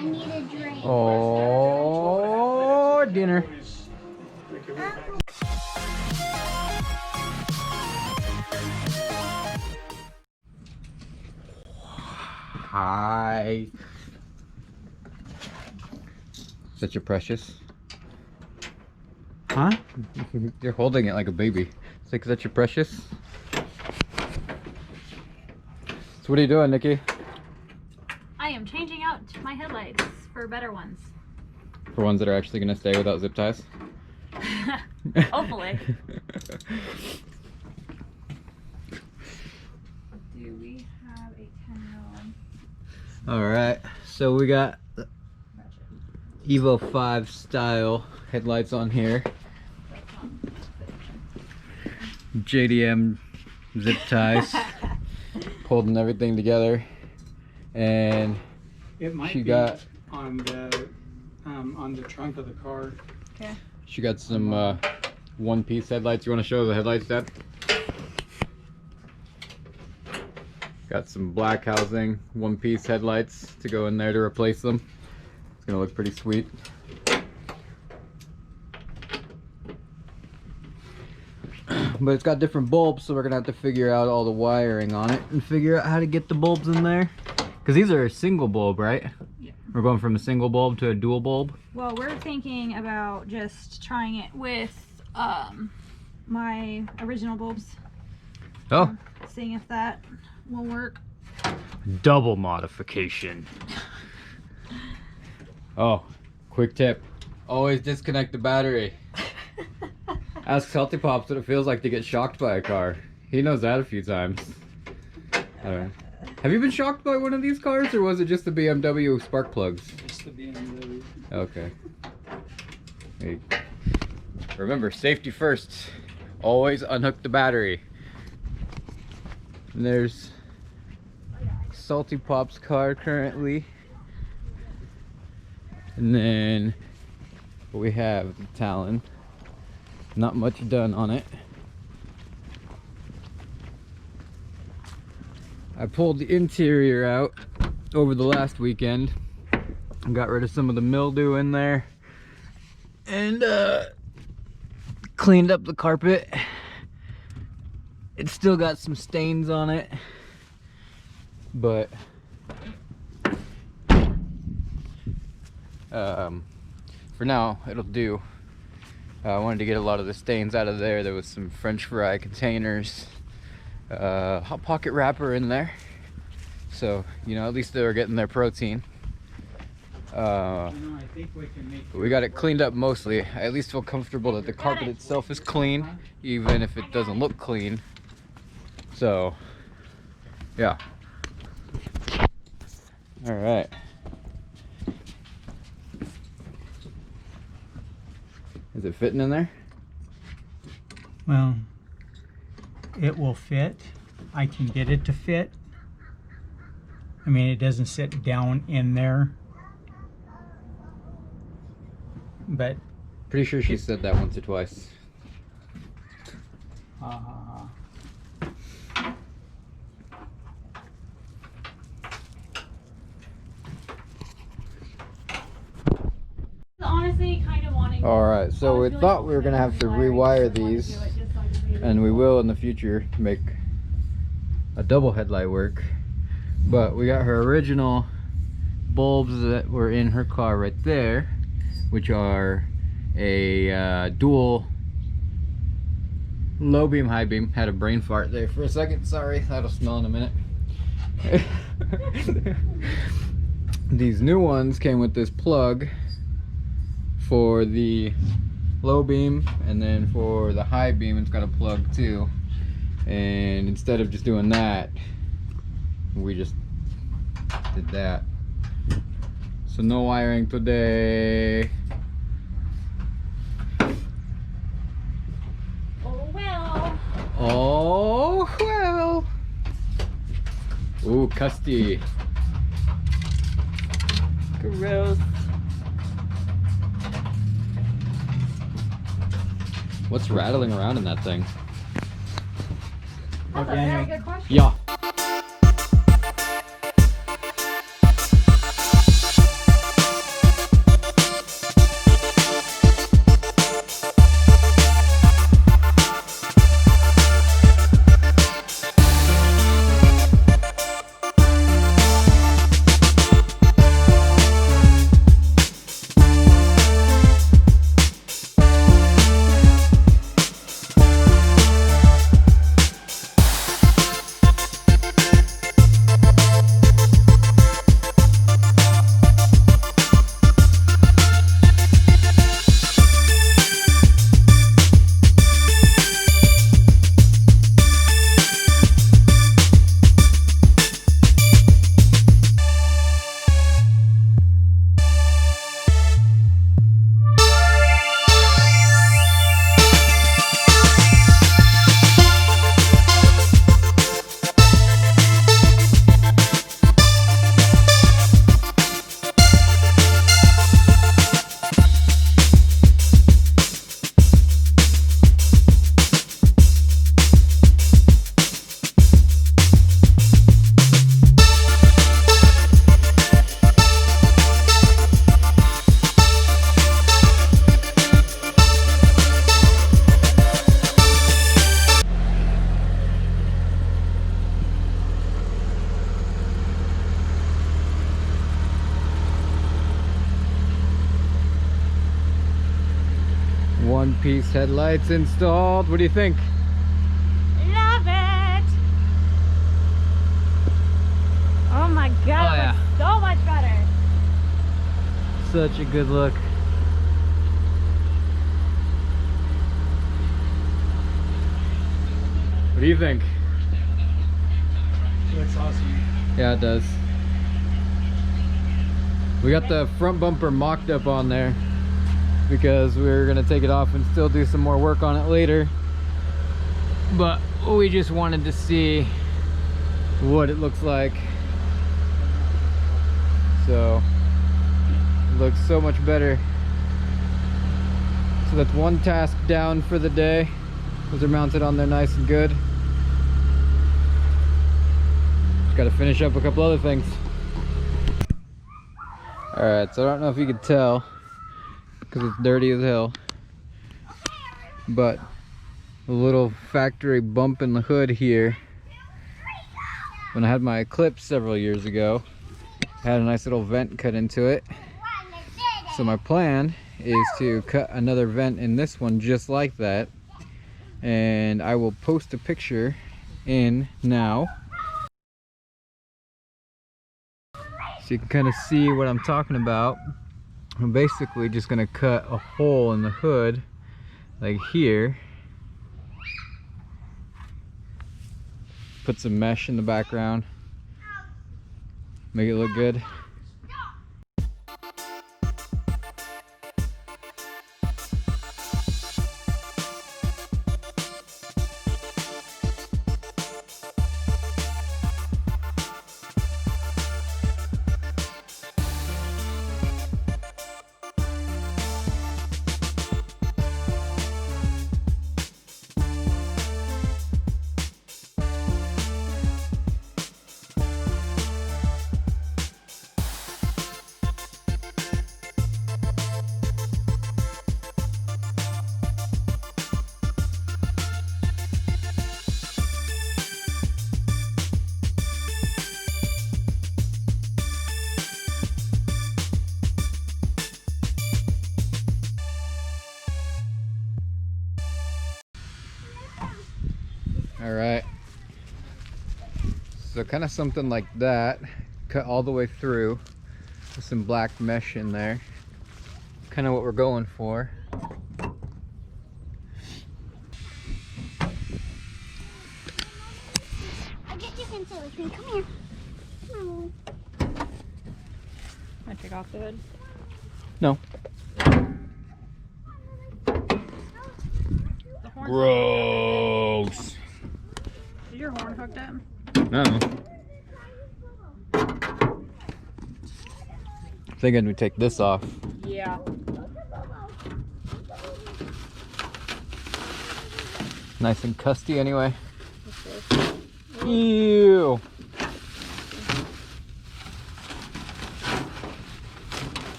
I need a drink. Oh, dinner. Hi. Such a precious. Huh? You're holding it like a baby. It's like such a precious. So what are you doing, Nikki? I am changing out my headlights for better ones. For ones that are actually gonna stay without zip ties? Hopefully. Do we have a 10 mil? Alright, so we got Evo 5 style headlights on here. JDM zip ties. Holding everything together. And It might she be got on the trunk of the car. Okay. she got some one-piece headlights. You want to show the headlights, Dad? Got some black housing, one-piece headlights to go in there to replace them. It's gonna look pretty sweet. But it's got different bulbs, so we're gonna have to figure out all the wiring on it and figure out how to get the bulbs in there. Because these are a single bulb, right? Yeah. We're going from a single bulb to a dual bulb. Well, we're thinking about just trying it with my original bulbs. Oh. Seeing if that will work. Double modification. Oh, quick tip. Always disconnect the battery. Ask Salty Pops what it feels like to get shocked by a car. He knows that a few times. Alright. Have you been shocked by one of these cars, or was it just the BMW spark plugs? Just the BMW. Okay. Hey. Remember, safety first. Always unhook the battery. And there's Salty Pop's car currently. And then we have the Talon. Not much done on it. I pulled the interior out over the last weekend and got rid of some of the mildew in there and cleaned up the carpet. It's still got some stains on it, but for now it'll do. I wanted to get a lot of the stains out of there. There was some French fry containers, Hot Pocket wrapper in there, so you know, at least they were getting their protein. I think we can make We got it cleaned up mostly. I at least feel comfortable that the carpet itself is clean, even if it doesn't look clean. So yeah. All right. Is it fitting in there? Well, it will fit. I can get it to fit. I mean, it doesn't sit down in there. But Pretty sure she said that once or twice. Honestly, kind of wanting. Alright, so we thought we were going to have to rewire these, and we will in the future to make a double headlight work. But we got her original bulbs that were in her car right there, which are a dual low beam, high beam. Had a brain fart there for a second, sorry, that'll smell in a minute. These new ones came with this plug for the low beam, and then for the high beam it's got a plug too. And instead of just doing that, we just did that. So no wiring today. Oh well. Oh well. Ooh, custy. Gross. What's rattling around in that thing? That's a very good question. Yeah. one-piece headlights installed. What do you think? Love it! Oh my god, Oh, it yeah. looks so much better. Such a good look. What do you think? Looks awesome. Yeah, it does. We got the front bumper mocked up on there because we were gonna take it off and still do some more work on it later. But we just wanted to see what it looks like. So it looks so much better. So that's one task down for the day. Those are mounted on there nice and good. Just gotta finish up a couple other things. Alright, so I don't know if you could tell because it's dirty as hell, but a little factory bump in the hood here, when I had my Eclipse several years ago, had a nice little vent cut into it. So my plan is to cut another vent in this one just like that, and I will post a picture in now so you can kind of see what I'm talking about. I'm basically just gonna cut a hole in the hood like here, put some mesh in the background, make it look good. All right, so kind of something like that, cut all the way through with some black mesh in there, kind of what we're going for. I get you can sit with me. Come here. Come on. I take off the hood. No. The horn. Gross. Is your horn hooked up? No. Thinking we take this off. Yeah. Nice and custy anyway. Ew.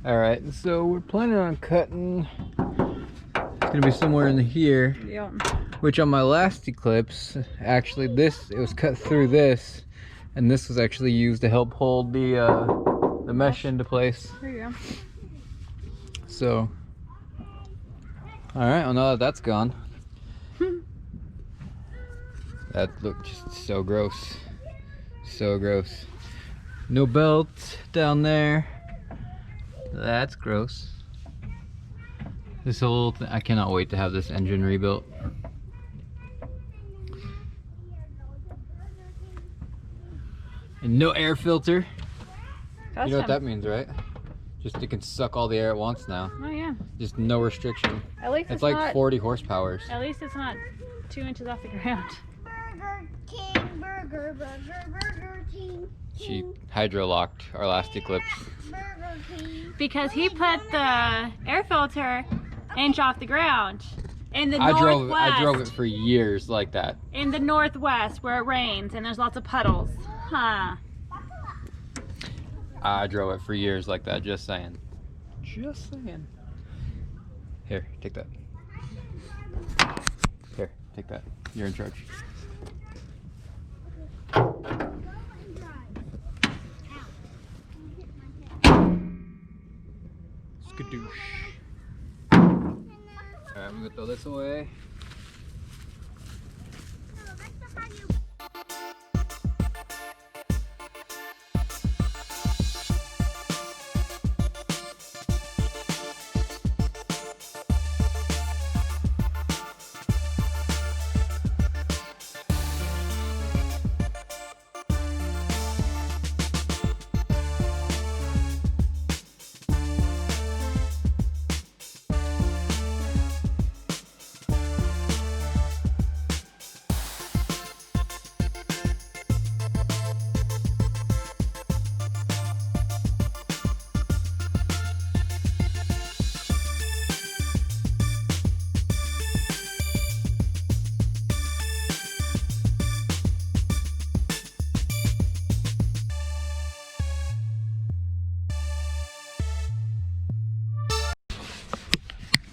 All right, so we're planning on cutting. It's gonna be somewhere in here. Yeah. Which on my last Eclipse, actually it was cut through this, and this was actually used to help hold the mesh into place. There you go. So, all right, well now that that's gone, that looked just so gross, so gross. No belt down there. That's gross. This whole thing, I cannot wait to have this engine rebuilt. And no air filter. You know what that means, right? Just it can suck all the air at once now. Oh yeah. Just no restriction. At least It's like not, 40 horsepower. At least it's not 2 inches off the ground. Burger King, Burger King. She hydro-locked our last Eclipse. Burger King. Because he put the air filter inch off the ground. In the I northwest. drove it for years like that. In the northwest where it rains and there's lots of puddles. Huh. I drove it for years like that, just saying. Just saying. Here, take that. Here, take that. You're in charge. Skadoosh. Alright, I'm gonna throw this away.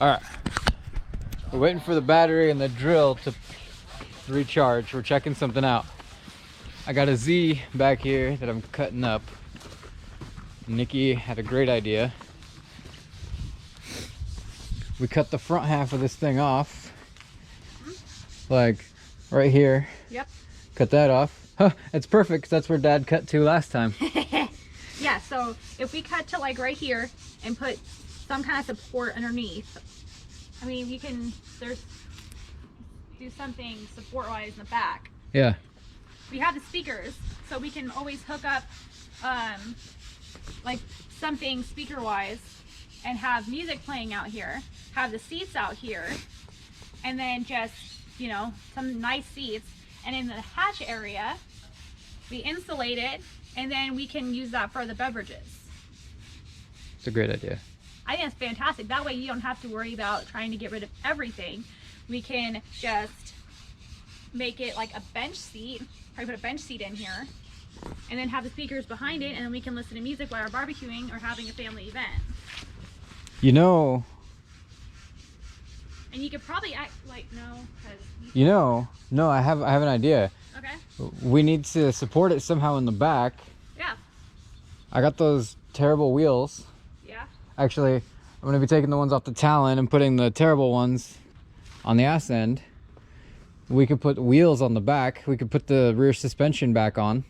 Alright, we're waiting for the battery and the drill to recharge. We're checking something out. I got a Z back here that I'm cutting up. Nikki had a great idea. We cut the front half of this thing off. Like right here. Yep. Cut that off. Huh, it's perfect 'cause that's where Dad cut to last time. Yeah, so if we cut to like right here and put some kind of support underneath, I mean, you can do something support wise in the back. Yeah. We have the speakers, so we can always hook up like something speaker wise and have music playing out here, have the seats out here, and then just, you know, some nice seats. And in the hatch area, we insulate it, and then we can use that for the beverages. It's a great idea. I think it's fantastic. That way you don't have to worry about trying to get rid of everything. We can just make it like a bench seat, probably put a bench seat in here, and then have the speakers behind it, and then we can listen to music while we're barbecuing or having a family event. You know, And you could probably act like, no, no, I have an idea. Okay. We need to support it somehow in the back. Yeah. I got those terrible wheels. Yeah. Actually, I'm gonna be taking the ones off the Talon and putting the terrible ones on the ass end. We could put wheels on the back. We could put the rear suspension back on.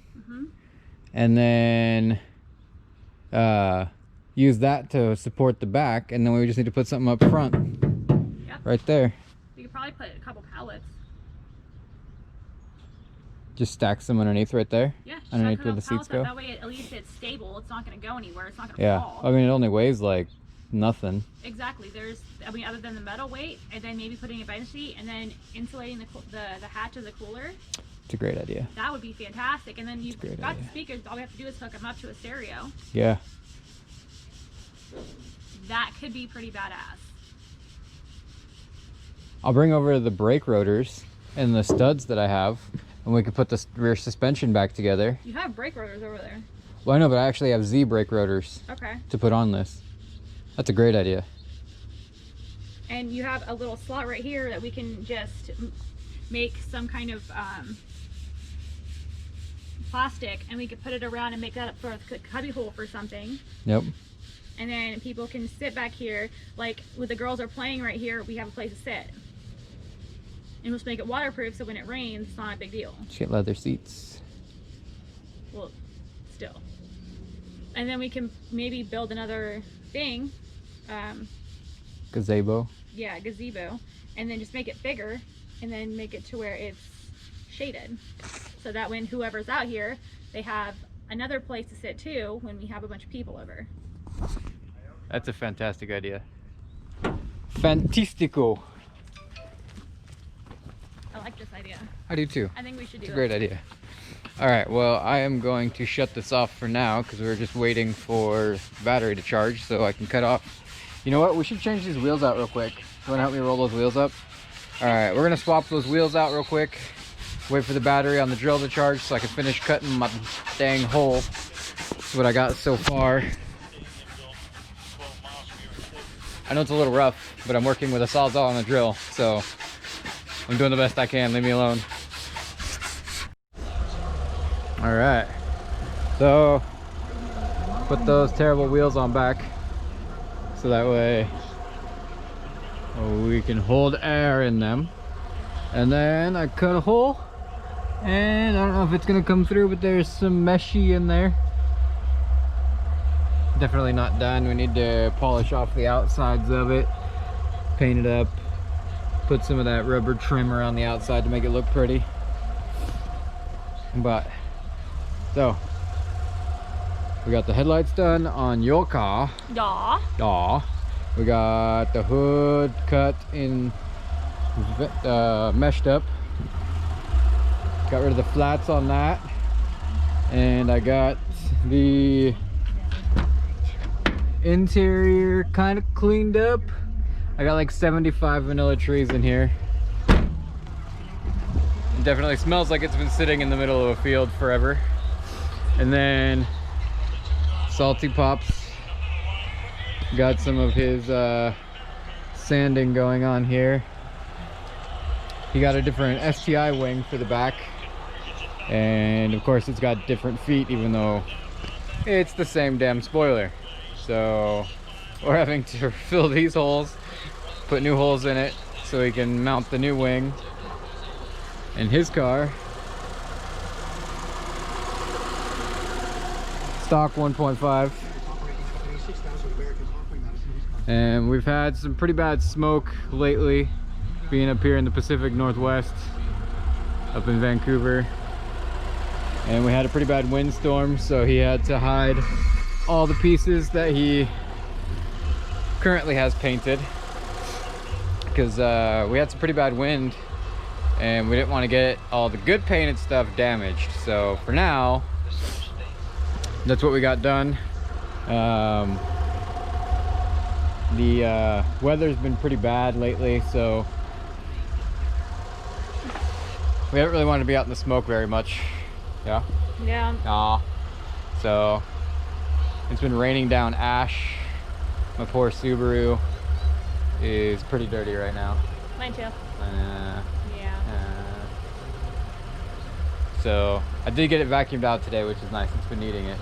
And then use that to support the back. And then we just need to put something up front. Yep. Right there. We could probably put a couple pallets. Just stacks them underneath right there. Yeah. Just Underneath cut where up the seats pallets go. That way at least it's stable. It's not going to go anywhere. It's not going to Yeah. fall. I mean, it only weighs like nothing. Exactly. I mean, other than the metal weight, and then maybe putting a bench seat, and then insulating the hatch of the cooler. It's a great idea. That would be fantastic. And then you've great got idea. the speakers. All we have to do is hook them up to a stereo. Yeah. That could be pretty badass. I'll bring over the brake rotors and the studs that I have, and we could put the rear suspension back together. You have brake rotors over there. Well, I know, but I actually have Z brake rotors Okay. to put on this. That's a great idea. And you have a little slot right here that we can just make some kind of plastic, and we could put it around and make that up for a cubby hole for something. Yep. And then people can sit back here, like when the girls are playing right here, we have a place to sit. And we'll just make it waterproof, so when it rains, it's not a big deal. Just get leather seats. Well, still. And then we can maybe build another thing. Gazebo. Yeah, gazebo. And then just make it bigger, and then make it to where it's shaded. So that when whoever's out here, they have another place to sit too when we have a bunch of people over. That's a fantastic idea. Fantastico. I like this idea. I do too. I think we should do It's a it. great idea. All right, well, I am going to shut this off for now because we're just waiting for the battery to charge so I can cut off. You know what? We should change these wheels out real quick. You want to help me roll those wheels up? All right, we're going to swap those wheels out real quick. Wait for the battery on the drill to charge so I can finish cutting my dang hole. That's what I got so far. I know it's a little rough, but I'm working with a Sawzall and a drill, so I'm doing the best I can. Leave me alone. All right, so put those terrible wheels on back so that way we can hold air in them. And then I cut a hole, and I don't know if it's gonna come through, but there's some meshy in there. Definitely not done. We need to polish off the outsides of it, paint it up, put some of that rubber trim around the outside to make it look pretty. But so we got the headlights done on your car. Yeah. Yeah. We got the hood cut in, meshed up. Got rid of the flats on that, and I got the interior kind of cleaned up. I got like 75 vanilla trees in here. It definitely smells like it's been sitting in the middle of a field forever. And then Salty Pops got some of his sanding going on here. He got a different STI wing for the back, and of course it's got different feet even though it's the same damn spoiler. So we're having to fill these holes, put new holes in it so he can mount the new wing in his car. Stock 1.5. And we've had some pretty bad smoke lately, being up here in the Pacific Northwest, up in Vancouver. And we had a pretty bad windstorm, so he had to hide all the pieces that he currently has painted, because we had some pretty bad wind and we didn't want to get all the good painted stuff damaged. So for now, that's what we got done. The weather's been pretty bad lately, so we haven't really wanted to be out in the smoke very much. Yeah? Yeah. So it's been raining down ash. My poor Subaru is pretty dirty right now. Mine too. Yeah. So I did get it vacuumed out today, which is nice. It's been needing it.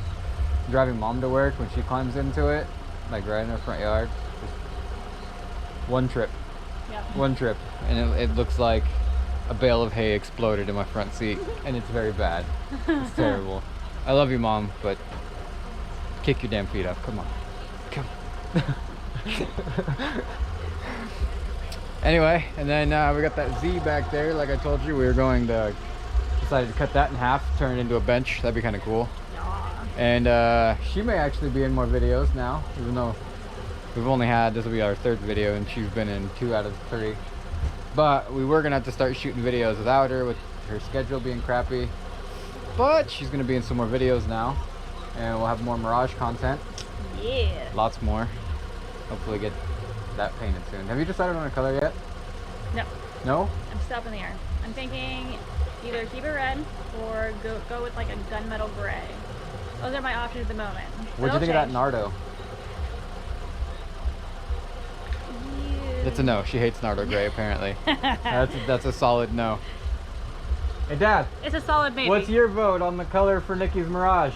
Driving Mom to work, when she climbs into it, like right in her front yard, just one trip. Yep. One trip, and it looks like a bale of hay exploded in my front seat, and it's very bad. It's terrible. I love you, Mom, but kick your damn feet up. Come on. Come on. Anyway, and then we got that Z back there. Like I told you, we were going to decided to cut that in half, turn it into a bench. That'd be kind of cool. And she may actually be in more videos now, even though we've only had, this will be our third video, and she's been in 2 out of 3. But we were gonna have to start shooting videos without her, with her schedule being crappy. But she's gonna be in some more videos now, and we'll have more Mirage content. Yeah. Lots more. Hopefully get that painted soon. Have you decided on a color yet? No. No? I'm still up in the air. I'm thinking either keep it red or go with like a gunmetal gray. Those are my options at the moment. What do you think of that Nardo? It's a no. She hates Nardo gray apparently. That's a solid no. Hey Dad. It's a solid maybe. What's your vote on the color for Nikki's Mirage?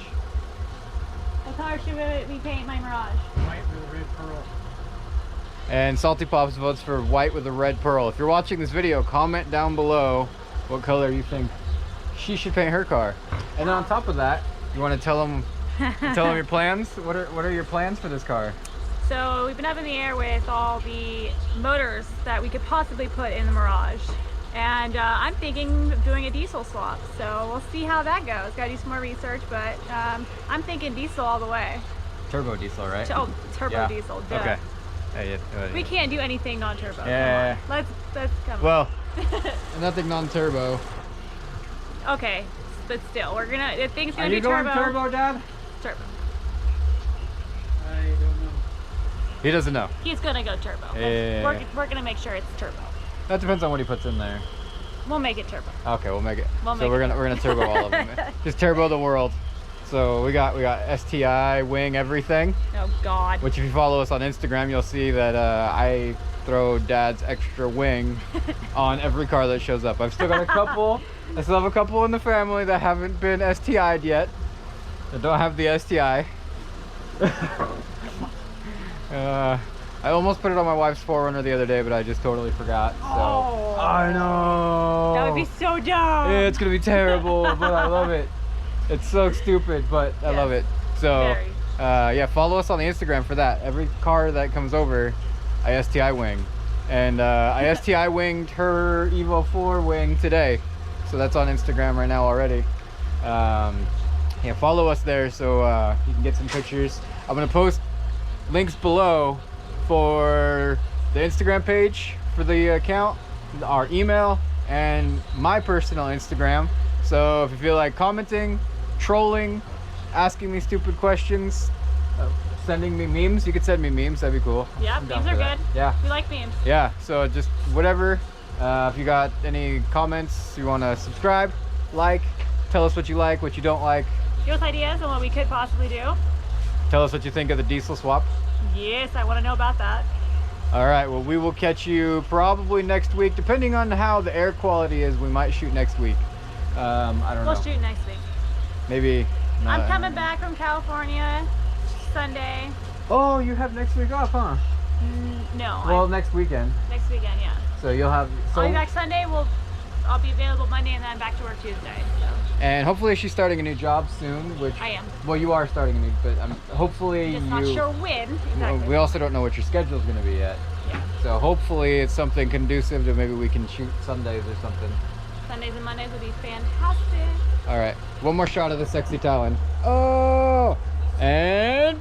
What color should we paint my Mirage? White with a red pearl. And Salty Pops votes for white with a red pearl. If you're watching this video, comment down below what color you think she should paint her car. And then on top of that, you want to tell them your plans? What are your plans for this car? So we've been up in the air with all the motors that we could possibly put in the Mirage. And I'm thinking of doing a diesel swap. So we'll see how that goes. Gotta do some more research, but I'm thinking diesel all the way. Turbo diesel, right? Oh, turbo diesel, duh. Okay. We can't do anything non-turbo. Yeah. Let's come well, nothing non-turbo. Okay, but still, we're gonna. If things Are gonna you be going turbo. turbo, Dad? Turbo. I don't know. He doesn't know. He's gonna go turbo. Yeah. We're gonna make sure it's turbo. That depends on what he puts in there. We'll make it turbo. Okay, we'll make it. We're gonna turbo all of them. Just turbo the world. So we got STI wing everything. Oh God. Which if you follow us on Instagram, you'll see that I throw Dad's extra wing on every car that shows up. I've still got a couple. I still have a couple in the family that haven't been STI'd yet. That don't have the STI. I almost put it on my wife's 4Runner the other day, but I just totally forgot. So Oh. I know. That would be so dumb. It's gonna be terrible, but I love it. It's so stupid, but I love it. So Very. yeah, follow us on the Instagram for that. Every car that comes over, I STI wing. And I STI winged her Evo 4 wing today. So that's on Instagram right now already. Yeah, follow us there so you can get some pictures. I'm gonna post links below for the Instagram page for the account, our email, and my personal Instagram. So if you feel like commenting, trolling, asking me stupid questions, sending me memes, you could send me memes, that'd be cool. Yeah, I'm down memes are for that. good. Yeah. We like memes. Yeah, so just whatever. If you got any comments, you want to subscribe, like, tell us what you like, what you don't like. Give us ideas on what we could possibly do. Tell us what you think of the diesel swap. Yes, I want to know about that. All right, well, we will catch you probably next week. Depending on how the air quality is, we might shoot next week. I don't know. We'll shoot next week. Maybe. I'm not. coming back from California Sunday. Oh, you have next week off, huh? No, Well, next weekend. next weekend, yeah. So you'll have. So, I'll be back Sunday. I'll be available Monday, and then I'm back to work Tuesday. So and hopefully she's starting a new job soon. Which I am. Well, you are starting a new, but hopefully Just you. not sure when exactly. We also don't know what your schedule is going to be yet. Yeah. So hopefully it's something conducive to maybe we can shoot Sundays or something. Sundays and Mondays will be fantastic. All right, one more shot of the sexy Talon. Oh, and